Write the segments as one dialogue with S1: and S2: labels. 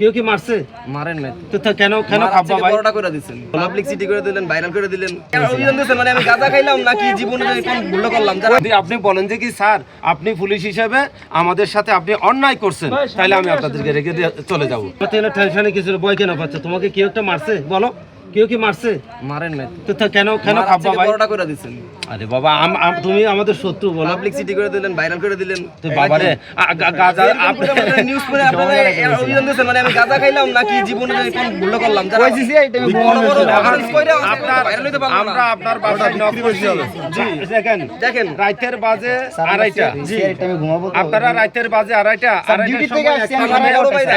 S1: কেউ কি মারছে?
S2: মারেন নাই
S1: তো কেন কেন খাব্বা ভাই
S2: বড়টা করে দিছেন, পাবলিক সিটি করে দিলেন, ভাইরাল করে দিলেন। অভিযান দিছেন মানে আমি গাঁজা খাইলাম নাকি জীবনে কোন ভুল করলাম?
S1: যদি আপনি বলেন যে কি স্যার আপনি পুলিশ হিসেবে আমাদের সাথে আপনি অন্যায় করছেন, তাহলে আমি আপনাদেরকে রেখে দিয়ে চলে যাবো। টেনশনে কিছু ভয় কেন পাচ্ছে? তোমাকে কেউ একটা মারছে? বলো কেউ কি মারছে?
S2: মারেন নাই
S1: তো কেন কেন খাব্বা ভাই?
S2: বড়টা করে দিছেন।
S1: আরে বাবা তুমি আমাদের শত্রু, বলো।
S2: পাবলিক সিটি করে দিলেন, ভাইরাল করে দিলেন।
S1: তো বাবারে গাজা আপনি
S2: নিউজ পড়ে আপনারা অভিযান দিছেন মানে আমি গাঁজা খাইলাম নাকি জীবনে কোন ভুল করলাম? যারা বড় বড় অফারেন্স কইরা ভাইরাল হইতে পারলাম না।
S1: আমরা আপনার বাসায় নক করছি। জি দেখেন রাতের বাজে 2:30। জি
S3: আমি ঘুমাবো তো।
S1: আপনারা রাতের বাজে 2:30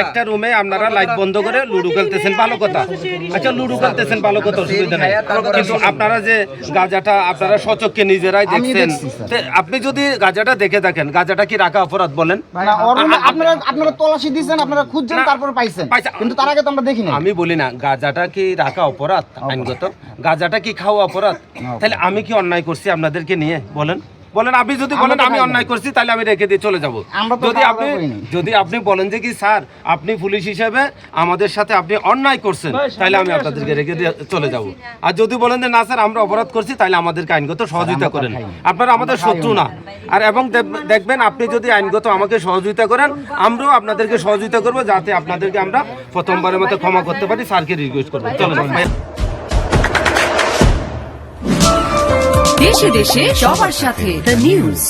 S1: একটা রুমে আপনারা লাইট বন্ধ করে লুডো খেলতেছেন, ভালো কথা। আচ্ছা লুডো খেলতেছেন ভালো কথা, অসুবিধা নাই, কিন্তু আপনারা যে গাঁজাটা আপনারা সচক্ষে নিজেরাই দেখছেন, আপনি যদি গাঁজাটা দেখে থাকেন, গাঁজাটা কি রাখা অপরাধ বলেন?
S3: আপনারা তল্লাশি দিয়েছেন, আপনারা খুঁজছেন, তারপর পাইছেন, কিন্তু তার আগে তো আমরা দেখি না।
S1: আমি বলি না গাঁজাটা কি রাখা অপরাধ আইনগত, গাঁজাটা কি খাওয়া অপরাধ? তাহলে আমি কি অন্যায় করছি আপনাদেরকে নিয়ে? বলেন বলেন, আপনি যদি বলেন আমি অন্যায় করছি তাহলে আমি রেখে দিয়ে চলে যাব। যদি আপনি বলেন যে কি স্যার আপনি পুলিশ হিসেবে আমাদের সাথে আপনি অন্যায় করছেন, তাহলে আমি আপনাদেরকে রেখে দিয়ে চলে যাব। আর যদি বলেন যে না স্যার আমরা অপরাধ করছি, তাহলে আমাদেরকে আইনগত সহযোগিতা করেন। আপনারা আমাদের শত্রু না। আর এবং দেখবেন আপনি যদি আইনগত আমাকে সহযোগিতা করেন, আমরাও আপনাদেরকে সহযোগিতা করবো, যাতে আপনাদেরকে আমরা প্রথমবারের মতো ক্ষমা করতে পারি। স্যারকে রিকোয়েস্ট করবো। চলেন ভাই।
S4: দেশে দেশে সবার সাথে দ্য নিউজ।